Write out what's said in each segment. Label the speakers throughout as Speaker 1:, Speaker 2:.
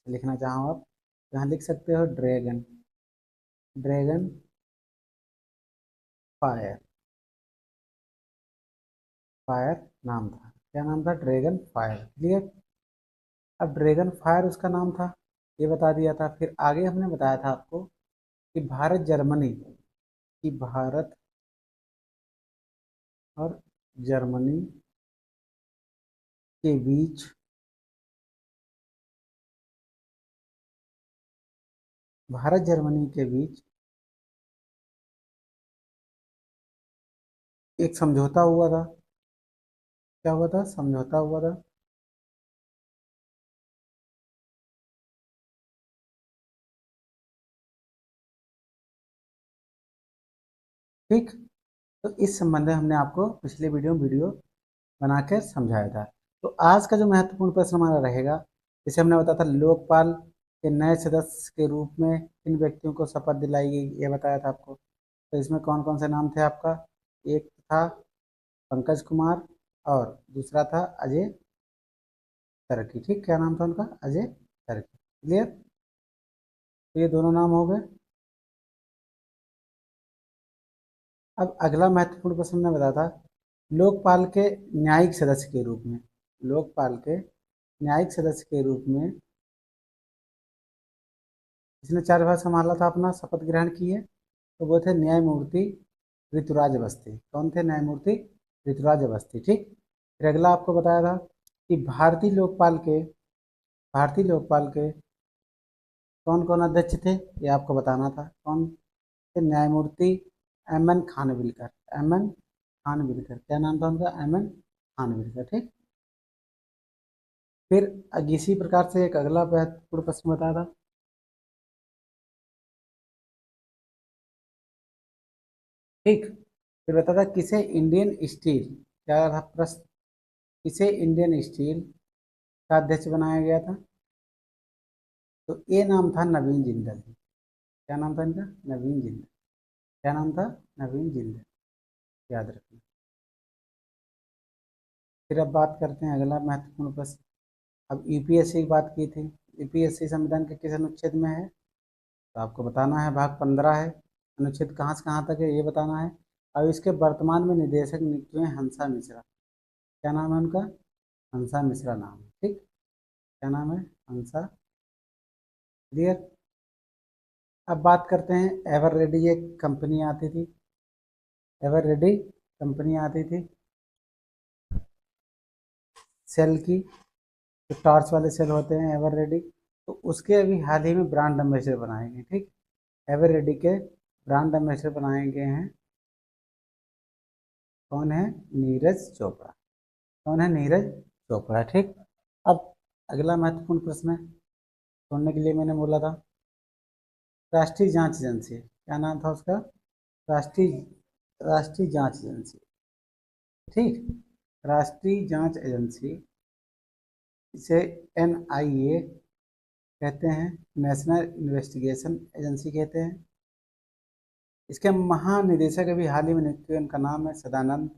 Speaker 1: लिखना चाहो आप, यहाँ लिख सकते हो ड्रैगन, ड्रैगन फायर, फायर नाम था। क्या नाम था? Dragon fire. क्लियर। अब ड्रैगन फायर उसका नाम था, ये बता दिया था। फिर आगे हमने बताया था आपको कि भारत जर्मनी, कि भारत और जर्मनी के बीच भारत जर्मनी के बीच एक समझौता हुआ था। क्या हुआ था? समझौता हुआ था। ठीक। तो इस संबंध में हमने आपको पिछले वीडियो बनाकर समझाया था। तो आज का जो महत्वपूर्ण प्रश्न हमारा रहेगा, जैसे हमने बताया था लोकपाल के नए सदस्य के रूप में किन व्यक्तियों को शपथ दिलाई गई, ये बताया था आपको। तो इसमें कौन कौन से नाम थे आपका? एक था पंकज कुमार और दूसरा था अजय तरकी। ठीक, क्या नाम था उनका? अजय तरकी। क्लियर। तो ये दोनों नाम हो गए। अब अगला महत्वपूर्ण प्रश्न हमने बताया था लोकपाल के न्यायिक सदस्य के रूप में, लोकपाल के न्यायिक सदस्य के रूप में जिसने 4 बार संभाला था, अपना शपथ ग्रहण की है, तो वो थे न्यायमूर्ति ऋतुराज अवस्थी। कौन थे? न्यायमूर्ति ऋतुराज अवस्थी। ठीक। फिर अगला आपको बताया था कि भारतीय लोकपाल के कौन कौन अध्यक्ष थे, ये आपको बताना था। कौन थे? न्यायमूर्ति M N Khanwilkar, M N Khanwilkar. क्या नाम था उनका? M N Khanwilkar. ठीक। फिर इसी प्रकार से एक अगला महत्वपूर्ण प्रश्न बताया था। ठीक। फिर बता था किसे इंडियन स्टील, क्या था प्रश्न? किसे इंडियन स्टील का अध्यक्ष बनाया गया था? तो ये नाम था नवीन जिंदल। क्या नाम था इनका? नवीन जिंदल। क्या नाम था? नवीन जिंदल। याद रखना। फिर अब बात करते हैं अगला महत्वपूर्ण प्रश्न। अब यूपीएससी की बात की थी। यूपीएससी संविधान के किस अनुच्छेद में है? तो आपको बताना है, भाग 15 है। अनुच्छेद कहाँ से कहाँ तक है, ये बताना है। अब इसके वर्तमान में निदेशक नियुक्त हुए हंसा मिश्रा। क्या नाम है उनका? हंसा मिश्रा नाम है। ठीक। क्या नाम है? हंसा। क्लियर। अब बात करते हैं एवर रेडी, एक कंपनी आती थी, एवर रेडी कंपनी आती थी सेल की, जो टॉर्च वाले सेल होते हैं एवर रेडी। तो उसके अभी हाल ही में ब्रांड एम्बेसडर बनाए गए। ठीक। एवर रेडी के ब्रांड एम्बेसडर बनाए गए हैं। कौन है? नीरज चोपड़ा। कौन है? नीरज चोपड़ा। ठीक। अब अगला महत्वपूर्ण प्रश्न है, छोड़ने के लिए मैंने बोला था राष्ट्रीय जांच एजेंसी। क्या नाम था उसका? राष्ट्रीय राष्ट्रीय जांच एजेंसी। ठीक। राष्ट्रीय जांच एजेंसी, इसे एनआईए कहते हैं, नेशनल इन्वेस्टिगेशन एजेंसी कहते हैं। इसके महानिदेशक अभी हाल ही में नियुक्त हुए, उनका नाम है सदानंद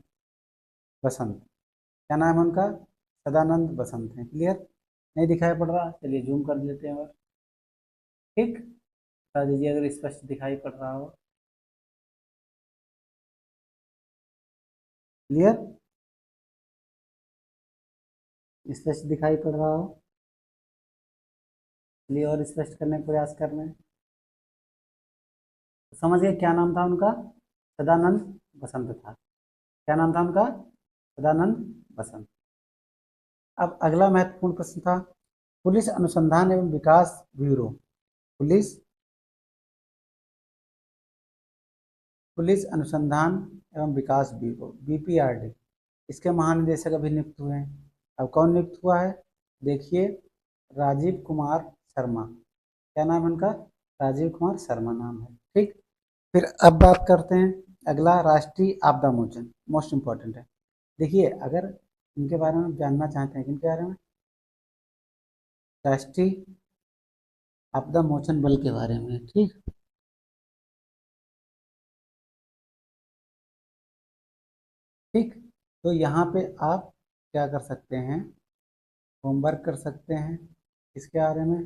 Speaker 1: बसंत। क्या नाम है उनका? सदानंद बसंत है। क्लियर। नहीं दिखाई पड़ रहा? चलिए जूम कर लेते हैं और ठीक बता दीजिए अगर स्पष्ट दिखाई पड़ रहा हो। क्लियर। स्पष्ट दिखाई पड़ रहा हो? चलिए और स्पष्ट करने का प्रयास कर रहे हैं। तो समझिए क्या नाम था उनका? सदानंद बसंत था। क्या नाम था उनका? सदानंद बसंत। अब अगला महत्वपूर्ण प्रश्न था पुलिस अनुसंधान एवं विकास ब्यूरो, पुलिस पुलिस अनुसंधान एवं विकास ब्यूरो, बीपीआरडी। इसके महानिदेशक अभी नियुक्त हुए हैं। अब कौन नियुक्त हुआ है? देखिए, राजीव कुमार शर्मा। क्या नाम है उनका? राजीव कुमार शर्मा नाम है। ठीक। फिर अब बात करते हैं अगला, राष्ट्रीय आपदा मोचन, मोस्ट इम्पोर्टेंट है। देखिए, अगर इनके बारे में जानना चाहते हैं, किनके बारे में? राष्ट्रीय आपदा मोचन बल के बारे में। ठीक। ठीक। तो यहाँ पे आप क्या कर सकते हैं? होमवर्क कर सकते हैं इसके बारे में।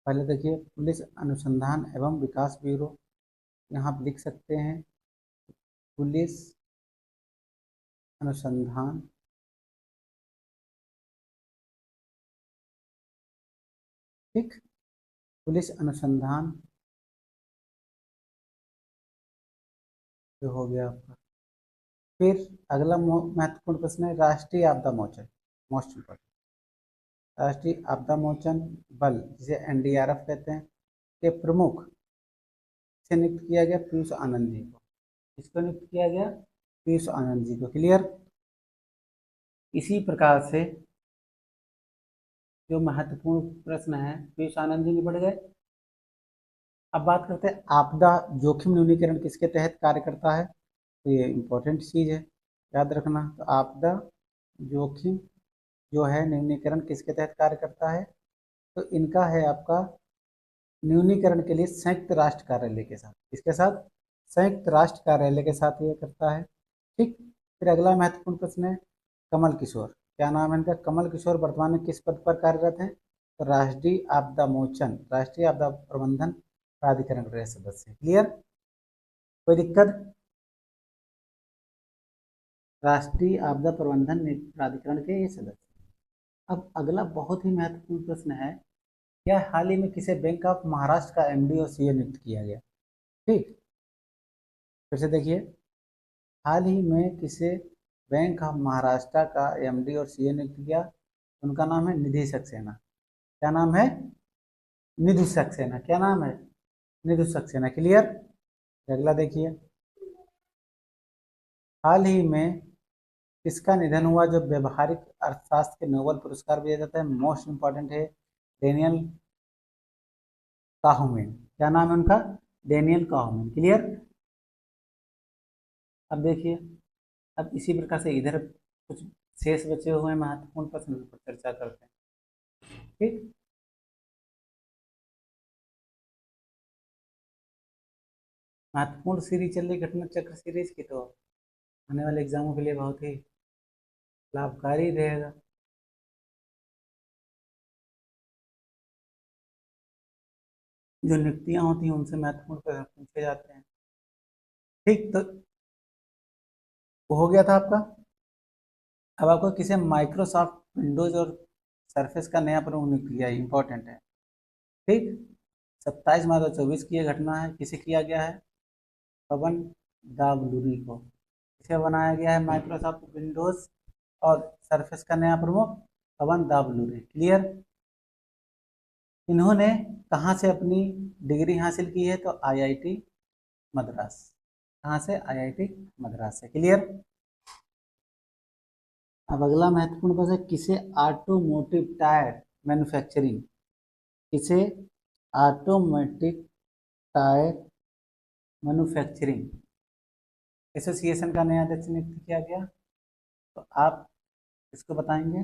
Speaker 1: पहले देखिए, पुलिस अनुसंधान एवं विकास ब्यूरो, यहाँ आप लिख सकते हैं पुलिस अनुसंधान ठीक, पुलिस अनुसंधान जो हो गया आपका। फिर अगला महत्वपूर्ण प्रश्न है राष्ट्रीय आपदा मोचन, मोस्ट इम्पोर्टेंट। राष्ट्रीय आपदा मोचन बल, जिसे एनडीआरएफ कहते हैं, के प्रमुख से नियुक्त किया गया पीयूष आनंद जी को। किसको नियुक्त किया गया? पीयूष आनंद जी को। क्लियर। इसी प्रकार से जो महत्वपूर्ण प्रश्न है पीयूष आनंद जी निपट गए। अब बात करते हैं आपदा जोखिम न्यूनीकरण किसके तहत कार्य करता है। तो ये इंपॉर्टेंट चीज है, याद रखना। तो आपदा जोखिम जो है न्यूनीकरण किसके तहत कार्य करता है, तो इनका है आपका न्यूनीकरण के लिए संयुक्त राष्ट्र कार्यालय के साथ। किसके साथ? संयुक्त राष्ट्र कार्यालय के साथ ये करता है। ठीक। फिर अगला महत्वपूर्ण प्रश्न है कमल किशोर, क्या नाम है इनका? कमल किशोर वर्तमान में किस पद पर कार्यरत हैं? तो राष्ट्रीय आपदा मोचन, राष्ट्रीय आपदा प्रबंधन प्राधिकरण के सदस्य। क्लियर। कोई दिक्कत? राष्ट्रीय आपदा प्रबंधन प्राधिकरण के ये सदस्य। अब अगला बहुत ही महत्वपूर्ण प्रश्न है, क्या हाल ही में किसे बैंक ऑफ महाराष्ट्र का एमडी और सीए नियुक्त किया गया? ठीक, फिर से देखिए, हाल ही में किसे बैंक ऑफ महाराष्ट्र का एमडी और सीए नियुक्त किया? उनका नाम है निधि सक्सेना। क्या नाम है? निधि सक्सेना। क्या नाम है? निधि सक्सेना। क्लियर। अगला देखिए, हाल ही में किसका निधन हुआ जो व्यवहारिक अर्थशास्त्र के नोबेल पुरस्कार दिया जाता है? मोस्ट इंपॉर्टेंट है डेनियल काहुमेन। क्या नाम है उनका? डेनियल काहुमेन। क्लियर। अब देखिए, अब इसी प्रकार से इधर कुछ शेष बचे हुए महत्वपूर्ण प्रश्न पर चर्चा करते हैं। ठीक। महत्वपूर्ण सीरीज चल रही घटना चक्र सीरीज की, तो आने वाले एग्जामों के लिए बहुत ही लाभकारी रहेगा। जो नियुक्तियां होती हैं उनसे महत्वपूर्ण प्रश्न पूछे जाते हैं। ठीक, तो वो हो गया था आपका। अब आपको किसे माइक्रोसॉफ्ट विंडोज और सरफेस का नया प्रमुख नियुक्त किया है, इंपॉर्टेंट है। ठीक, 27 मार्च 2024 की यह घटना है। किसे किया गया है? पवन दावलूरी को। इसे बनाया गया है माइक्रोसॉफ्ट विंडोज और सरफेस का नया प्रमुख पवन दावलूरी। क्लियर। इन्होंने कहाँ से अपनी डिग्री हासिल की है? तो आईआईटी मद्रास। कहाँ से? आईआईटी मद्रास से। क्लियर। अब अगला महत्वपूर्ण प्रश्न है किसे ऑटोमोटिव टायर मैन्युफैक्चरिंग, किसे ऑटोमेटिक टायर मैन्युफैक्चरिंग एसोसिएशन का नया अध्यक्ष नियुक्त किया गया? तो आप इसको बताएंगे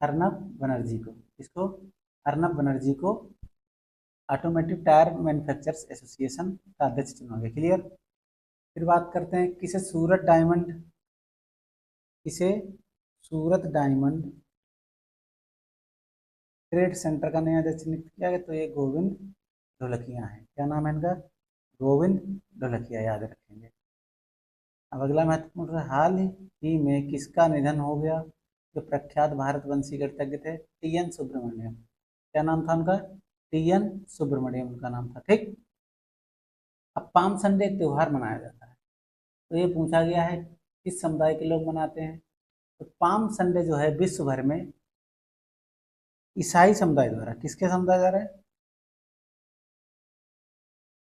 Speaker 1: अर्नब बनर्जी को। इसको अर्नब बनर्जी को ऑटोमेटिव टायर मैन्युफैक्चरर्स एसोसिएशन का अध्यक्ष चुना गया। क्लियर। फिर बात करते हैं किसे सूरत डायमंड, किसे सूरत डायमंड ट्रेड सेंटर का नया अध्यक्ष नियुक्त किया गया? तो ये गोविंद ढोलकिया है। क्या नाम है इनका? गोविंद ढोलकिया, याद रखेंगे। अब अगला महत्वपूर्ण है हाल ही में किसका निधन हो गया जो प्रख्यात भारतवंशी गणितज्ञ थे? T N Subramaniam. क्या नाम था उनका? टी एन सुब्रमण्यम उनका नाम था। ठीक। अब पाम संडे त्योहार मनाया जाता है, तो ये पूछा गया है किस समुदाय के लोग मनाते हैं? तो पाम संडे जो है विश्व भर में ईसाई समुदाय द्वारा, किसके समुदाय द्वारा?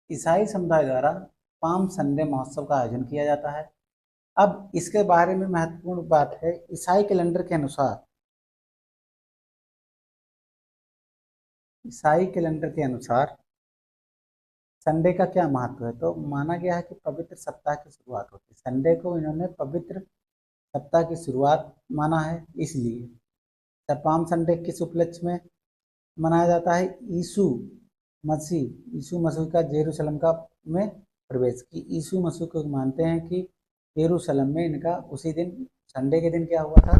Speaker 1: ईसाई समुदाय द्वारा पाम संडे महोत्सव का आयोजन किया जाता है। अब इसके बारे में महत्वपूर्ण बात है, ईसाई कैलेंडर के अनुसार, ईसाई कैलेंडर के अनुसार संडे का क्या महत्व है? तो माना गया है कि पवित्र सप्ताह की शुरुआत होती है। संडे को इन्होंने पवित्र सप्ताह की शुरुआत माना है, इसलिए पाम संडे किस उपलक्ष्य में मनाया जाता है? यीशु मसीह का जेरूशलेम का में प्रवेश की। यीशु मसीह को मानते हैं कि जेरूशलेम में इनका उसी दिन संडे के दिन क्या हुआ था?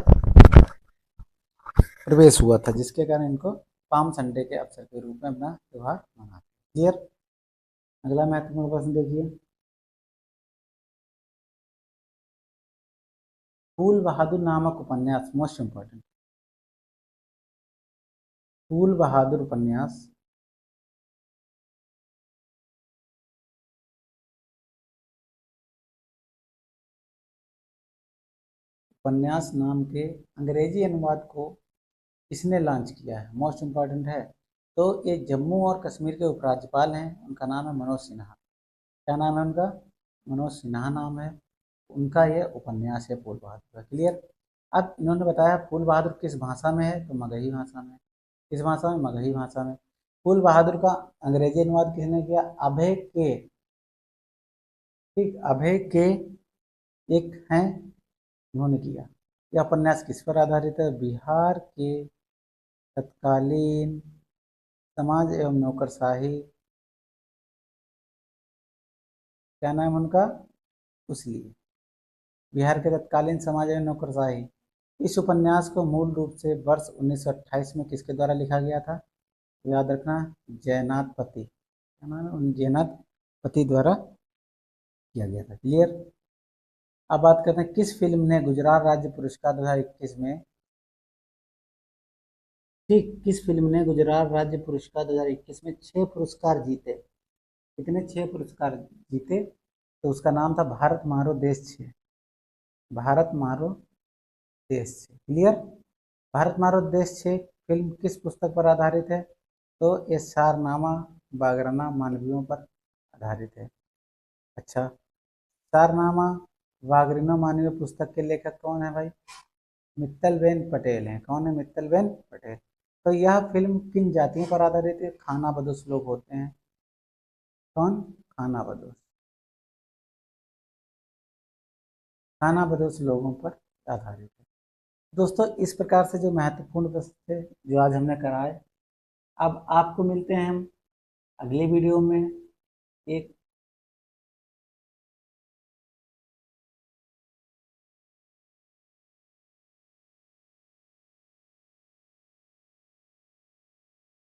Speaker 1: प्रवेश हुआ था, जिसके कारण इनको पाम संडे के अवसर के रूप में अपना त्यौहार मनाते हैं। क्लियर। अगला महत्वपूर्ण प्रश्न देखिए, फूल बहादुर नामक उपन्यास, मोस्ट इंपॉर्टेंट, फूल बहादुर उपन्यास उपन्यास नाम के अंग्रेजी अनुवाद को किसने लॉन्च किया है, मोस्ट इम्पॉर्टेंट है। तो ये जम्मू और कश्मीर के उपराज्यपाल हैं, उनका नाम है मनोज सिन्हा। क्या नाम है उनका? मनोज सिन्हा नाम है उनका। ये उपन्यास है फूल बहादुर का। क्लियर। अब इन्होंने बताया फूल बहादुर किस भाषा में है, तो मगही भाषा में। किस भाषा में? मगही भाषा में। फूल बहादुर का अंग्रेजी अनुवाद किसने किया? अभय के, ठीक, अभय के एक हैं, उन्होंने किया। यह उपन्यास किस पर आधारित है? बिहार के तत्कालीन समाज एवं नौकरशाही, क्या नाम उनका? उसलिए बिहार के तत्कालीन समाज एवं नौकरशाही। इस उपन्यास को मूल रूप से वर्ष 1928 में किसके द्वारा लिखा गया था? याद रखना, जयनाथ पति, क्या नाम है? उन जयनाथ पति द्वारा किया गया था। क्लियर। अब बात करते हैं किस फिल्म ने गुजरात राज्य पुरस्कार 2021 में, ठीक, किस फिल्म ने गुजरात राज्य पुरस्कार 2021 में 6 पुरस्कार जीते? कितने? 6 पुरस्कार जीते। तो उसका नाम था भारत म्हारो देश छे। भारत म्हारो देश छे। क्लियर। भारत म्हारो देश छे फिल्म किस पुस्तक पर आधारित है? तो ये सारनामा बागराना मालवियों पर आधारित है। अच्छा, सारनामा वागरीनो मानवीय पुस्तक के लेखक कौन है भाई? मित्तलबेन पटेल हैं। कौन है? मित्तलबेन पटेल। तो यह फिल्म किन जातियों पर आधारित है? खानाबदोश लोग होते हैं। कौन? खानाबदोश। खानाबदोश लोगों पर आधारित है। दोस्तों, इस प्रकार से जो महत्वपूर्ण प्रश्न थे जो आज हमने कराए, अब आपको मिलते हैं हम अगले वीडियो में एक